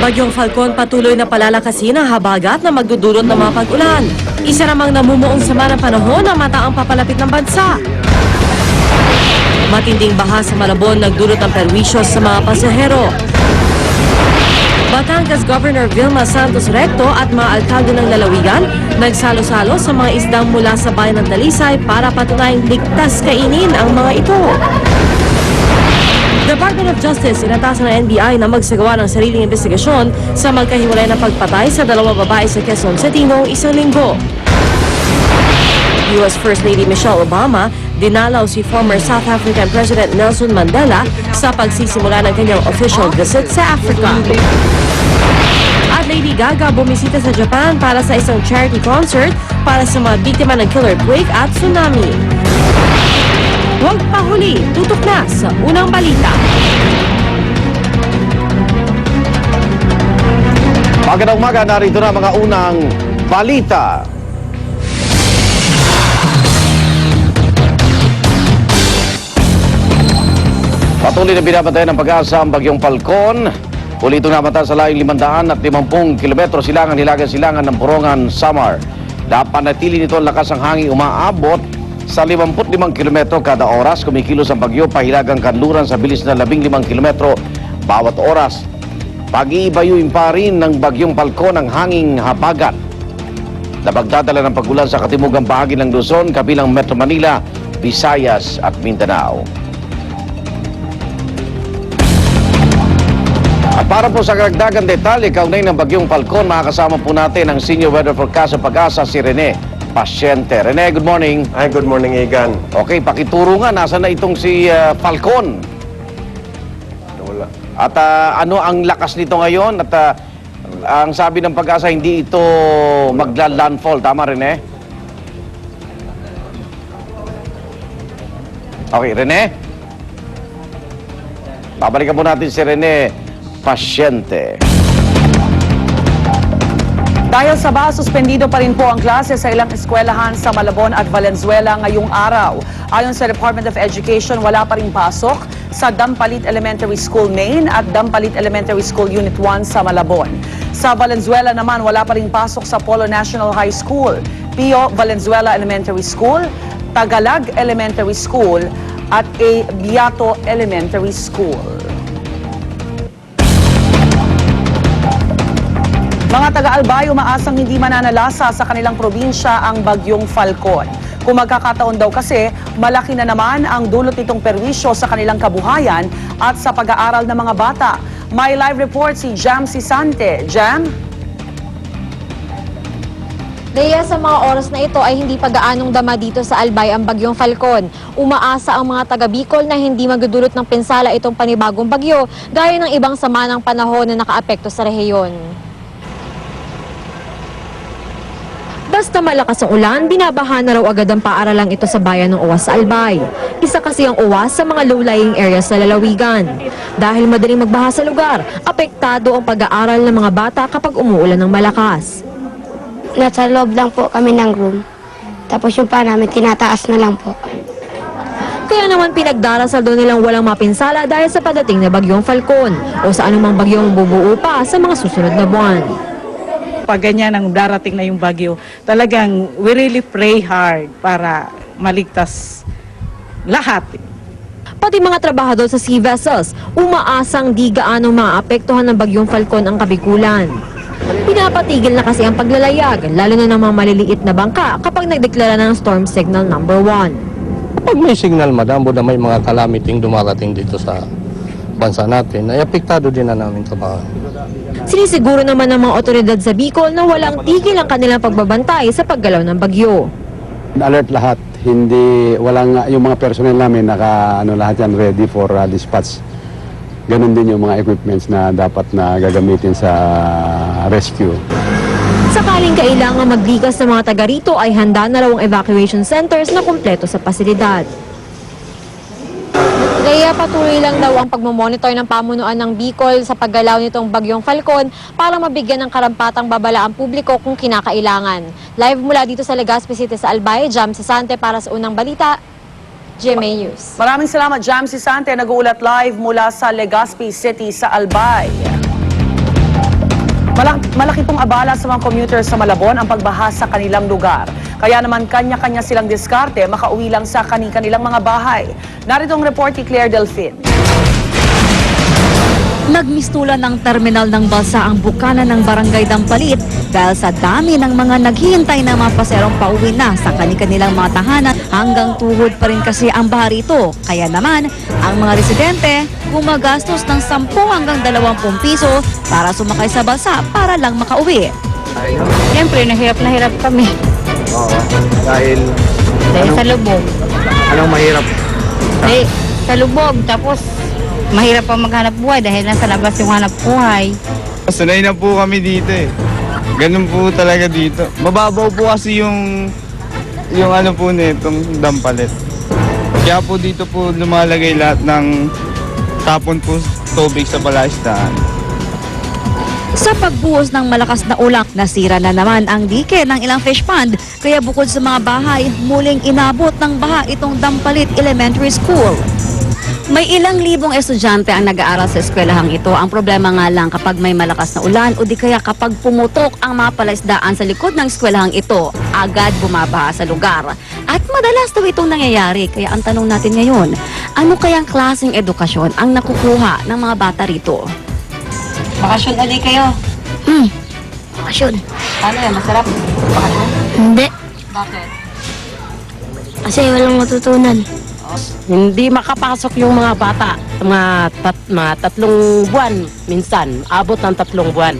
Bagyong Falcon patuloy na palalakasin ang habagat na magdudulot ng mga pag-ulan. Isa namang namumuong sama ng panahon ang mataang papalapit ng bansa. Matinding baha sa Malabon nagdulot ng perwisyo sa mga pasahero. Batangas Governor Vilma Santos Recto at mga alkalde ng lalawigan nagsalo-salo sa mga isdang mula sa bayan ng Talisay para patunayang ligtas kainin ang mga ito. Department of Justice inatasan ng NBI na magsagawa ng sariling investigasyon sa magkahiwalay na pagpatay sa dalawang babae sa Quezon City noong isang linggo. US First Lady Michelle Obama dinalaw si former South African President Nelson Mandela sa pagsisimula ng kanyang official visit sa Africa. At Lady Gaga bumisita sa Japan para sa isang charity concert para sa mga biktima ng killer quake at tsunami. Huwag pahuli, tutok na sa unang balita. Magandang umaga, narito na mga unang balita. Patuloy na binabantayan ng pag-asa ang bagyong Falcon. Uli itong namata sa layong 550 kilometro silangan ng Borongan, Samar. Napanatili nito ang lakas ng hangin umaabot sa 55 kilometro kada oras. Kumikilos ang bagyo pahilagang kanluran sa bilis na 15 kilometro bawat oras. Pag-iibayuin pa rin ng bagyong Falcon ang hanging habagat na magdadala ng pagulan sa katimugang bahagi ng Luzon, kabilang Metro Manila, Visayas at Mindanao. At para po sa karagdagang detalye kaugnay ng bagyong Falcon, makakasama po natin ang Senior Weather Forecast sa Pag-asa, si Rene Pasyente. Rene, good morning. Hi, good morning, Igan. Okay, pakituro nga, nasa na itong si Falcon? Wala. At ano ang lakas nito ngayon? At ang sabi ng Pag-asa, hindi ito magla-landfall. Tama, Rene? Okay, Rene? Babalikan po natin si Rene Pasyente. Dahil sa baha, suspendido pa rin po ang klase sa ilang eskwelahan sa Malabon at Valenzuela ngayong araw. Ayon sa Department of Education, wala pa rin pasok sa Dampalit Elementary School Main at Dampalit Elementary School Unit 1 sa Malabon. Sa Valenzuela naman, wala pa rin pasok sa Polo National High School, Pio Valenzuela Elementary School, Tagalag Elementary School at A. Beato Elementary School. Mga taga-Albay umaasang hindi mananalasa sa kanilang probinsya ang bagyong Falcon. Kung magkakataon daw kasi, malaki na naman ang dulot nitong perwisyo sa kanilang kabuhayan at sa pag-aaral ng mga bata. May live report si Jam Sisante. Jam? Daya sa mga oras na ito ay hindi pa gaanong dama dito sa Albay ang bagyong Falcon. Umaasa ang mga taga Bicol na hindi magdudulot ng pinsala itong panibagong bagyo gaya ng ibang sama ng panahon na nakaapekto sa rehiyon. Basta malakas ang ulan, binabaha na raw agad ang paaralang ito sa bayan ng Uwas sa Albay. Isa kasi ang Uwas sa mga low-lying areas sa lalawigan. Dahil madaling magbaha sa lugar, apektado ang pag-aaral ng mga bata kapag umuulan ng malakas. Nasa loob lang po kami ng room. Tapos yung pa namin, tinataas na lang po. Kaya naman pinagdarasal doon nilang walang mapinsala dahil sa padating na bagyong Falcon o sa anumang bagyong bubuo pa sa mga susunod na buwan. Pag ganyan ang darating na yung bagyo, talagang we really pray hard para maligtas lahat. Pati mga trabahador sa sea vessels, umaasang di gaanong maapektuhan ng bagyong Falcon ang kabikulan. Pinapatigil na kasi ang paglalayag, lalo na ng mga maliliit na bangka kapag nagdeklara ng storm signal number 1. Pag may signal, madam, na may mga calamiting dumarating dito sa bansa natin, ay apektado din na namin trabaho. Sinisiguro naman ng mga otoridad sa Bicol na walang tigil ang kanilang pagbabantay sa paggalaw ng bagyo. Alert lahat, walang yung mga personnel namin lahat yan ready for dispatch. Ganon din yung mga equipments na dapat na gagamitin sa rescue. Sakaling kailangan maglikas sa mga taga rito ay handa na raw ang evacuation centers na kumpleto sa pasilidad. Kaya patuloy lang daw ang pagmamonitor ng pamunuan ng Bicol sa paggalaw nitong bagyong Falcon para mabigyan ng karampatang babala ang publiko kung kinakailangan. Live mula dito sa Legazpi City sa Albay, Jam Sisante para sa unang balita, GMA News. Maraming salamat, Jam Sisante. Nag-uulat live mula sa Legazpi City sa Albay. Malaki pong abala sa mga commuters sa Malabon ang pagbaha sa kanilang lugar. Kaya naman kanya-kanya silang diskarte, makauwi lang sa kanilang mga bahay. Narito ang report ni Claire Delfin. Nagmistulan ng terminal ng balsa ang bukana ng Barangay Dampalit dahil sa dami ng mga naghihintay na mga paserong pauwi na sa kanilang mga tahanan hanggang tuhod pa rin kasi ang baha rito. Kaya naman, ang mga residente gumagastos ng 10 hanggang 20 piso para sumakay sa balsa para lang makauwi. Siyempre, nahirap kami. Oo. Dahil Dahil sa lubog. anong mahirap? Dahil sa lubog, tapos mahirap pa maghanap buhay dahil nasa labas yung hanap buhay. Sanay na po kami dito eh. Ganun po talaga dito. Mababaw po kasi yung ano po nitong dampalit. Kaya po dito po lumalagay lahat ng tapon po tubig sa palaisdaan. Sa pagbuhos ng malakas na ulan, nasira na naman ang dike ng ilang fish pond. Kaya bukod sa mga bahay, muling inabot ng baha itong Dampalit Elementary School. May ilang libong estudyante ang nag-aaral sa eskwelahang ito. Ang problema nga lang kapag may malakas na ulan o di kaya kapag pumutok ang mga palaisdaan sa likod ng eskwelahang ito, agad bumabaha sa lugar. At madalas daw itong nangyayari. Kaya ang tanong natin ngayon, ano kayang klaseng edukasyon ang nakukuha ng mga bata rito? Bakasyon ulit kayo. Bakasyon. Ano yan? Masarap? Bakasyon? Hindi. Bakit? Kasi walang matutunan. Hindi makapasok yung mga bata, mga 3 buwan minsan, abot ng 3 buwan.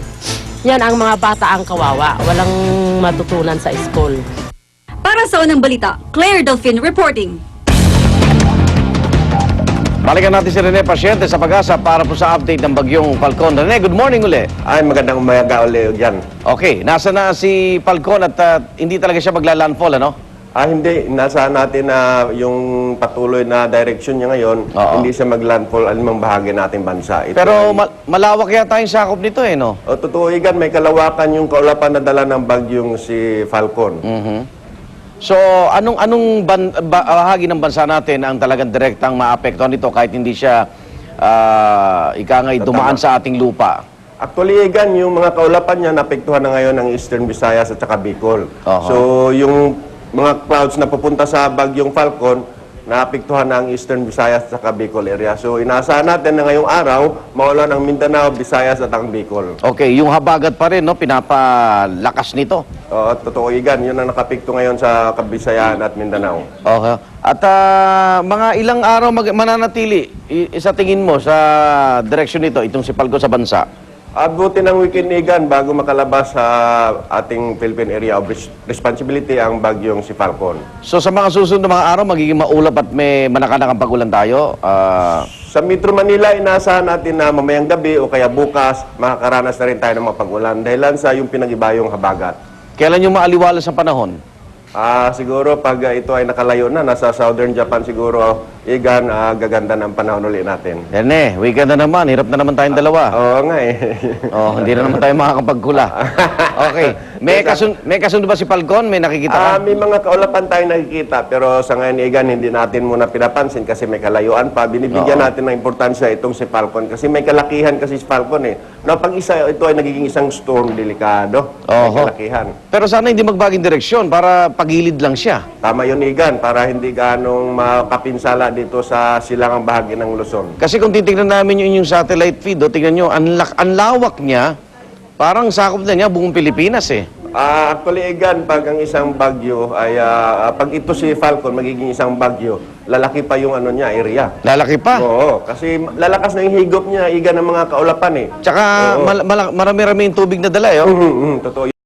Yan ang mga bata ang kawawa, walang matutunan sa school. Para sa unang balita, Claire Delfin reporting. Balikan natin si Rene Pasyente sa Pag-asa para po sa update ng bagyong Falcon. Rene, good morning uli. Ay, magandang umaga uli dyan. Okay, nasa na si Falcon at hindi talaga siya magla-landfall, ano? Hindi. Nasa natin na yung patuloy na direction niya ngayon, Oo. hindi siya mag-landfall anumang bahagi nating bansa. Ito Pero ay- malawak yata yung sakop nito eh, no? totoo igan, may kalawakan yung kaulapan na dala ng bagyong si Falcon. So, anong bahagi ng bansa natin ang talagang direktang maapektuhan nito kahit hindi siya ikangay dumaan sa ating lupa? Actually, igan, yung mga kaulapan niya napektuhan na ngayon ng Eastern Visayas at saka Bicol. Aha. So, yung mga clouds na pupunta sa bagyong Falcon, naapektuhan na ang Eastern Visayas at saka Bicol area. So, inaasahan natin na ngayong araw, maulan ang Mindanao, Visayas at ang Bicol. Okay, yung habagat pa rin, no? Pinapalakas nito. Oo, totoo igan, yun ang nakapikto ngayon sa Kabisayaan at Mindanao. Okay. At mga ilang araw mananatili sa tingin mo sa direksyon nito, itong si Falcon sa bansa? Abutin ng weekend igan bago makalabas sa ating Philippine Area of Responsibility ang bagyong si Falcon. So sa mga susunod na mga araw, magiging maulap at may manakanakang pagulan tayo? Sa Metro Manila, inaasahan natin na mamayang gabi o kaya bukas, makakaranas na rin tayo ng mapag-ulan dahilan sa yung pinag-ibayong habagat. Kailan yung maaliwalas ang panahon? Siguro pag ito ay nakalayo na, nasa Southern Japan siguro, igan, gaganda ng panahon ulit natin. Rene, weekend na naman. Hirap na naman tayong dalawa. Oo nga eh. Hindi na naman tayo makakapagkula. Okay. May kasunod ba si Falcon? May nakikita ka? May mga kaulapan tayong nakikita, pero sa ngayon, igan, hindi natin muna pinapansin kasi may kalayuan pa. Binibigyan Oo. natin ng importansya itong si Falcon kasi may kalakihan kasi si Falcon eh. No, pag ito ay nagiging isang storm, delikado. May Oho. kalakihan. Pero sana hindi magbaging direksyon para pagilid lang siya. Tama yun, igan, para hindi ganong makapinsala dito sa silangang bahagi ng Luzon. Kasi kung titignan namin yung inyong satellite feed, tingnan nyo, ang lawak niya, parang sakop na niya buong Pilipinas eh. Actually, igan, pag ang isang bagyo ay, pag ito si Falcon, magiging isang bagyo, lalaki pa yung ano niya, area. Lalaki pa. Oo, kasi lalakas na yung higop niya, igan ng mga kaulapan eh. Tsaka Oo. marami-rami yung tubig na dala eh. Oh. Totoo